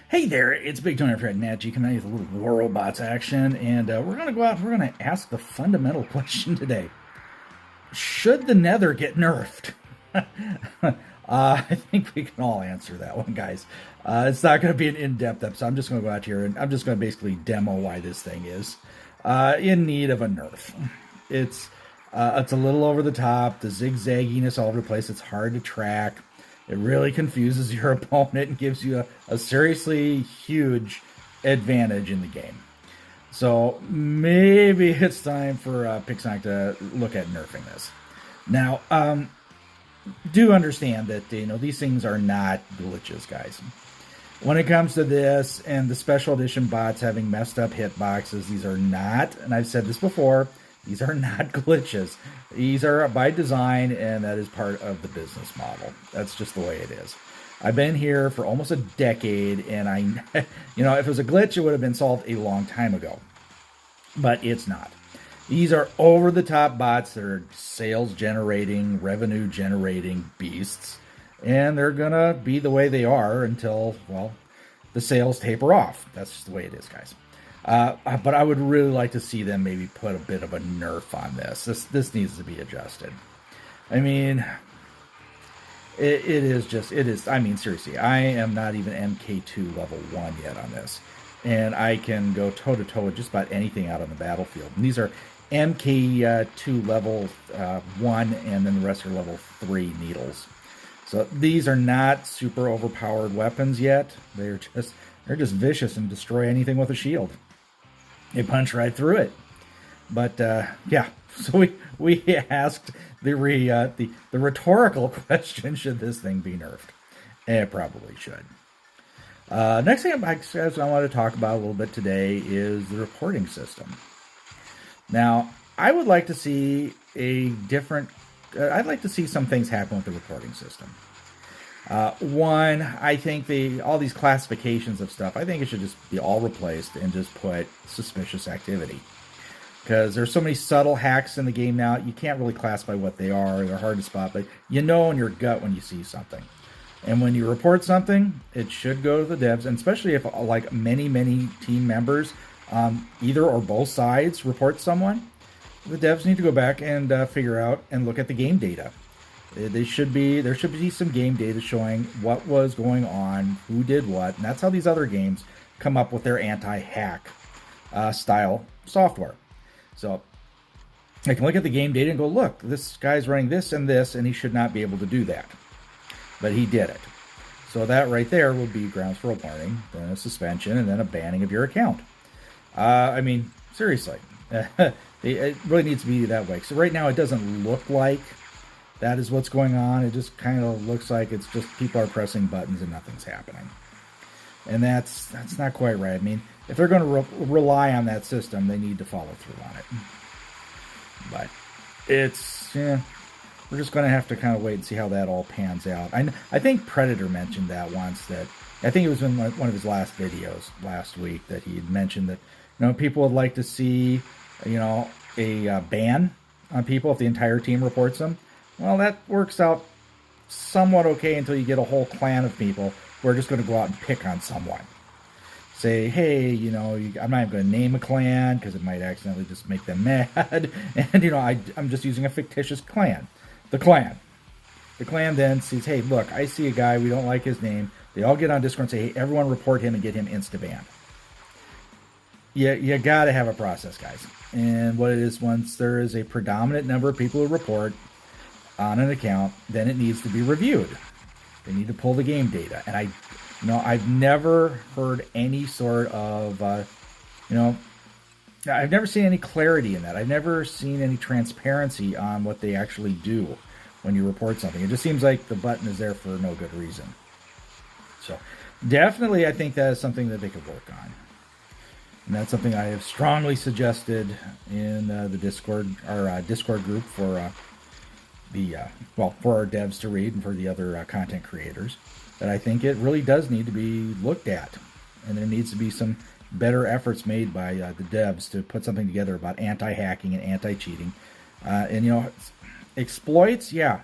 Hey there, it's Big Tony from natg coming with a little War Robots action, and we're going to go out and we're going to ask the fundamental question today. Should the Nether get nerfed? I think we can all answer that one, guys. It's not going to be an in-depth episode. I'm just going to go out here and I'm just going to basically demo why this thing is in need of a nerf. It's a little over the top, the zigzagginess all over the place. It's hard to track. It really confuses your opponent and gives you a seriously huge advantage in the game. So maybe it's time for Pixonic to look at nerfing this. Now, do understand that these things are not glitches, guys. When it comes to this and the special edition bots having messed up hitboxes, these are not, and I've said this before, these are not glitches. These are by design, and that is part of the business model. That's just the way it is. I've been here for almost a decade, and if it was a glitch, it would have been solved a long time ago. But it's not. These are over-the-top bots that are sales-generating, revenue-generating beasts, and they're going to be the way they are until, well, the sales taper off. That's just the way it is, guys. But I would really like to see them maybe put a bit of a nerf on this. This needs to be adjusted. I mean, it is. I mean, seriously, I am not even MK2 level 1 yet on this. And I can go toe-to-toe with just about anything out on the battlefield. And these are MK2 level 1, and then the rest are level 3 needles. So these are not super overpowered weapons yet. They're just vicious and destroy anything with a shield. They punch right through it. But yeah, so we asked the rhetorical question: should this thing be nerfed? It probably should. Next thing I want to talk about a little bit today is the reporting system. Now, I would like to see I'd like to see some things happen with the reporting system. One, I think all these classifications of stuff, I think it should just be all replaced and just put suspicious activity. Because there's so many subtle hacks in the game now, you can't really classify what they are. They're hard to spot, but you know in your gut when you see something. And when you report something, it should go to the devs, and especially if like many team members, either or both sides report someone, the devs need to go back and figure out and look at the game data. There should be some game data showing what was going on, who did what, and that's how these other games come up with their anti-hack style software. So I can look at the game data and go, look, this guy's running this, and he should not be able to do that. But he did it. So that right there would be grounds for a warning, then a suspension, and then a banning of your account. I mean, seriously. It really needs to be that way. So right now it doesn't look like that is what's going on. It just kind of looks like it's just people are pressing buttons and nothing's happening. And that's not quite right. I mean, if they're going to rely on that system, they need to follow through on it. But we're just going to have to kind of wait and see how that all pans out. I think Predator mentioned that once, that I think it was in one of his last videos last week that he had mentioned that people would like to see a ban on people if the entire team reports them. Well, that works out somewhat okay until you get a whole clan of people who are just going to go out and pick on someone. Say, hey, I'm not even going to name a clan because it might accidentally just make them mad. And, I'm just using a fictitious clan. The clan then sees, hey, look, I see a guy, we don't like his name. They all get on Discord and say, hey, everyone report him and get him insta-banned. You got to have a process, guys. And what it is, once there is a predominant number of people who report on an account, then it needs to be reviewed. They need to pull the game data. And I've never heard any sort of, I've never seen any clarity in that. I've never seen any transparency on what they actually do when you report something. It just seems like the button is there for no good reason. So definitely I think that is something that they could work on. And that's something I have strongly suggested in the Discord, our Discord group for for our devs to read and for the other content creators. That I think it really does need to be looked at, and there needs to be some better efforts made by the devs to put something together about anti-hacking and anti-cheating. Exploits, yeah,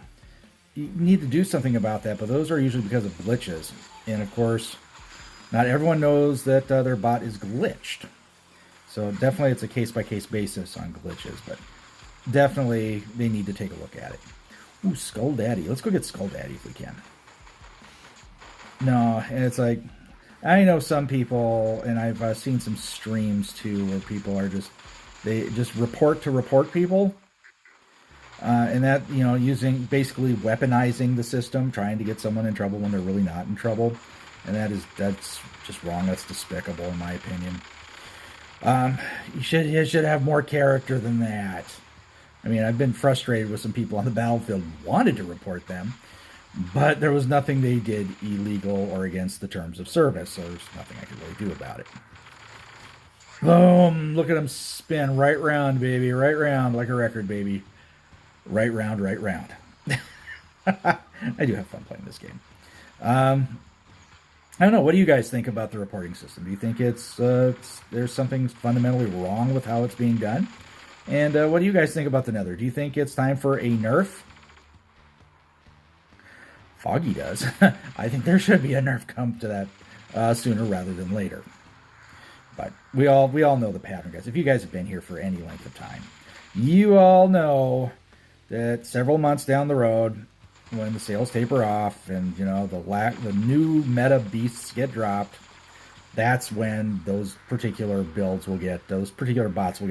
you need to do something about that, but those are usually because of glitches. And of course, Not everyone knows that their bot is glitched. So definitely it's a case-by-case basis on glitches, but definitely they need to take a look at it. Ooh, Skull Daddy. Let's go get Skull Daddy if we can. No, and it's like, I know some people, and I've seen some streams too, where people are they just report to report people. And that, using, basically weaponizing the system, trying to get someone in trouble when they're really not in trouble. And that's just wrong. That's despicable, in my opinion. You should have more character than that. I mean, I've been frustrated with some people on the battlefield who wanted to report them, but there was nothing they did illegal or against the terms of service, so there's nothing I could really do about it. Boom! Look at him spin right round, baby. Right round like a record, baby. Right round, right round. I do have fun playing this game. I don't know. What do you guys think about the reporting system? Do you think there's something fundamentally wrong with how it's being done? And what do you guys think about the Nether? Do you think it's time for a nerf? Foggy does. I think there should be a nerf come to that sooner rather than later. But we all know the pattern, guys. If you guys have been here for any length of time, you all know that several months down the road, when the sales taper off and the new meta beasts get dropped, that's when those particular bots will get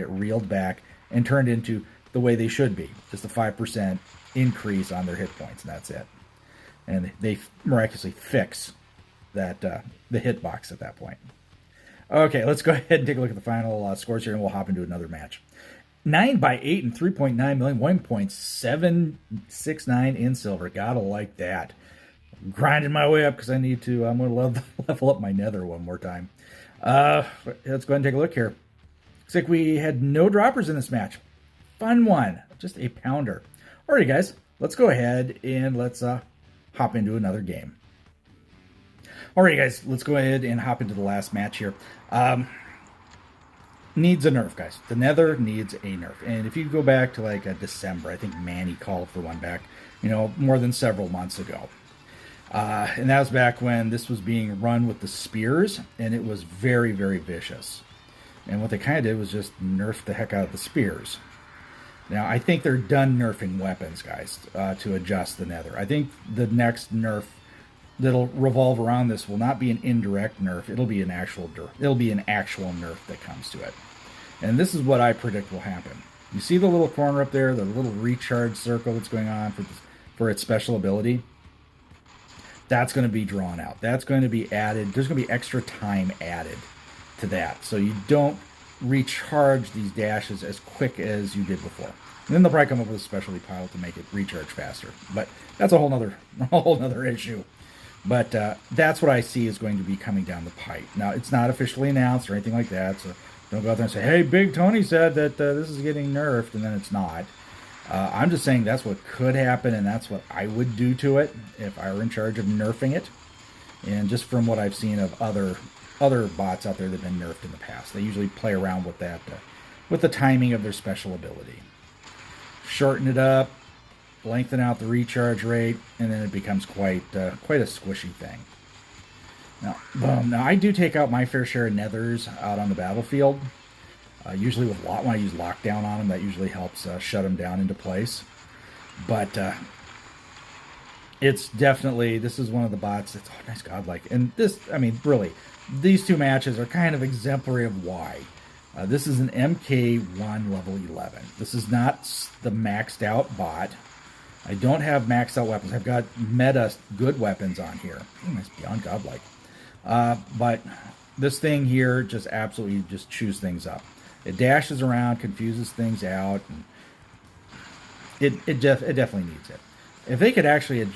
reeled back and turned into the way they should be, just a 5% increase on their hit points, and that's it. And they miraculously fix that the hitbox at that point. Okay, let's go ahead and take a look at the final scores here, and we'll hop into another match. 9 by 8 and 3.9 million, 1.769 in silver. Gotta like that. I'm grinding my way up because I need to. I'm going to level up my Nether one more time. Let's go ahead and take a look here. Looks like we had no droppers in this match. Fun one. Just a pounder. Alrighty, guys. Let's go ahead and let's hop into another game. Alrighty, guys. Let's go ahead and hop into the last match here. Needs a nerf, guys. The Nether needs a nerf. And if you go back to like December, I think Manny called for one back, more than several months ago. And that was back when this was being run with the spears, and it was very, very vicious. And what they kind of did was just nerf the heck out of the spears. Now, I think they're done nerfing weapons, guys, to adjust the Nether. I think the next nerf that'll revolve around this will not be an indirect nerf. It'll be an actual nerf that comes to it. And this is what I predict will happen. You see the little corner up there, the little recharge circle that's going on for its special ability? That's going to be drawn out. That's going to be added. There's going to be extra time added to that. So you don't recharge these dashes as quick as you did before. And then they'll probably come up with a specialty pile to make it recharge faster. But that's a whole nother issue. But that's what I see is going to be coming down the pipe. Now, it's not officially announced or anything like that, so don't go out there and say, hey, Big Tony said that this is getting nerfed, and then it's not. I'm just saying that's what could happen, and that's what I would do to it if I were in charge of nerfing it. And just from what I've seen of other bots out there that have been nerfed in the past, they usually play around with that, with the timing of their special ability. Shorten it up, lengthen out the recharge rate, and then it becomes quite a squishy thing. Now, boom. Now, I do take out my fair share of Nethers out on the battlefield. Usually when I use lockdown on them, that usually helps shut them down into place. But it's definitely, this is one of the bots that's, oh, nice godlike. And this, I mean, really, these two matches are kind of exemplary of why. This is an MK1 level 11. This is not the maxed out bot. I don't have maxed out weapons. I've got meta good weapons on here. It's beyond godlike. But this thing here just absolutely just chews things up. It dashes around, confuses things out. And it definitely needs it. If they could actually,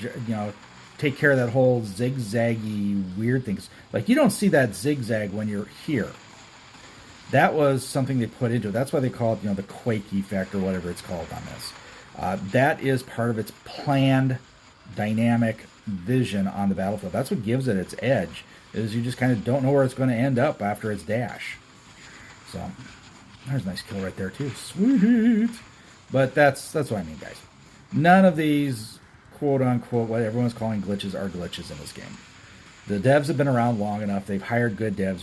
take care of that whole zigzaggy weird things. Like, you don't see that zigzag when you're here. That was something they put into it. That's why they call it, the quake effect or whatever it's called on this. That is part of its planned dynamic vision on the battlefield. That's what gives it its edge, is you just kind of don't know where it's going to end up after its dash. So, there's a nice kill right there too. Sweet! But that's what I mean, guys. None of these quote-unquote, what everyone's calling glitches, are glitches in this game. The devs have been around long enough. They've hired good devs.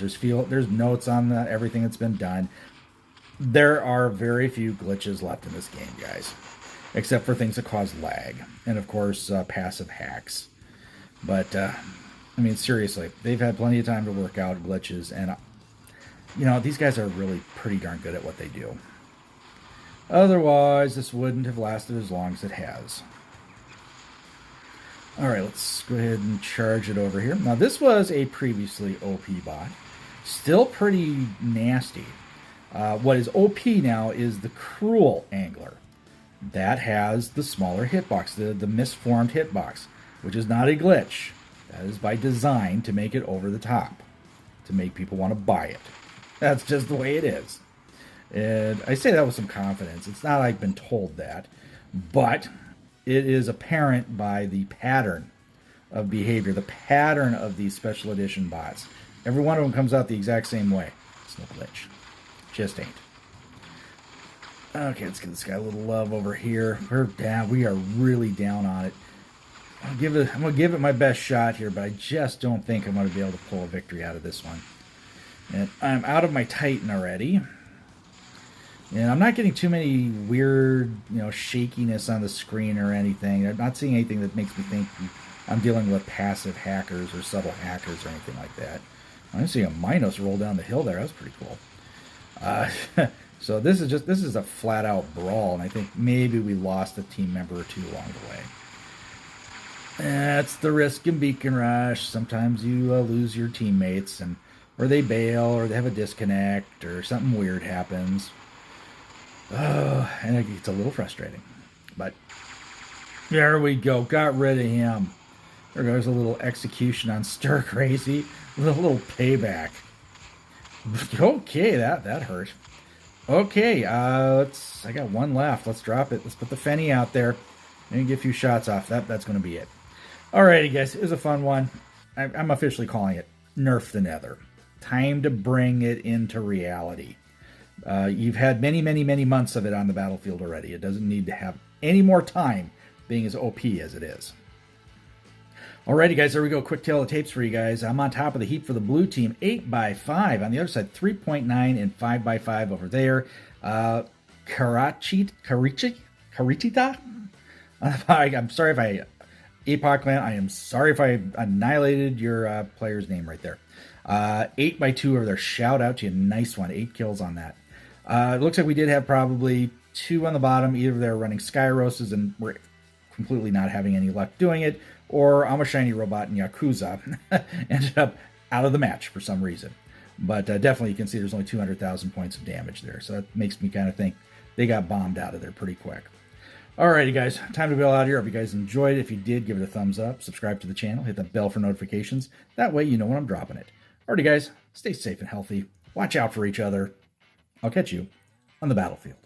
There's notes on everything that's been done. There are very few glitches left in this game, guys, except for things that cause lag, and of course passive hacks. But I mean, seriously, they've had plenty of time to work out glitches, and these guys are really pretty darn good at what they do. Otherwise, this wouldn't have lasted as long as it has. All right, let's go ahead and charge it over here. Now, this was a previously OP bot. Still pretty nasty. What is OP now is the Cruel Angler. That has the smaller hitbox, the misformed hitbox, which is not a glitch. That is by design to make it over the top, to make people want to buy it. That's just the way it is. And I say that with some confidence. It's not I've been told that, but it is apparent by the pattern of behavior, the pattern of these special edition bots. Every one of them comes out the exact same way. It's no glitch. Just ain't. Okay, let's give this guy a little love over here. We're down. We are really down on it. I'm gonna give it my best shot here, but I just don't think I'm gonna be able to pull a victory out of this one. And I'm out of my Titan already. And I'm not getting too many weird, shakiness on the screen or anything. I'm not seeing anything that makes me think I'm dealing with passive hackers or subtle hackers or anything like that. I'm seeing a Minos roll down the hill there. That's pretty cool. So this is a flat-out brawl, and I think maybe we lost a team member or two along the way. That's the risk in Beacon Rush. Sometimes you lose your teammates, or they bail, or they have a disconnect, or something weird happens. And it gets a little frustrating. But there we go. Got rid of him. There goes a little execution on Stir Crazy. A little payback. Okay, that hurt. Okay, I got one left. Let's drop it. Let's put the Fenny out there and get a few shots off. That's going to be it. Alrighty, guys. It was a fun one. I'm officially calling it Nerf the Nether. Time to bring it into reality. You've had many, many, many months of it on the battlefield already. It doesn't need to have any more time being as OP as it is. Alrighty, guys, there we go. Quick tale of tapes for you guys. I'm on top of the heap for the blue team, 8x5. On the other side, 3.9 and 5x5 over there. Karichita? I'm sorry if I... APOC clan, I am sorry if I annihilated your player's name right there. 8x2 over there. Shout out to you. Nice one. 8 kills on that. It looks like we did have probably 2 on the bottom. Either they're running Skyroses and we're completely not having any luck doing it, or I'm a shiny robot and Yakuza ended up out of the match for some reason. But definitely you can see there's only 200,000 points of damage there. So that makes me kind of think they got bombed out of there pretty quick. Alrighty, guys. Time to bail out here. Hope you guys enjoyed it. If you did, give it a thumbs up. Subscribe to the channel. Hit the bell for notifications. That way you know when I'm dropping it. Alrighty, guys. Stay safe and healthy. Watch out for each other. I'll catch you on the battlefield.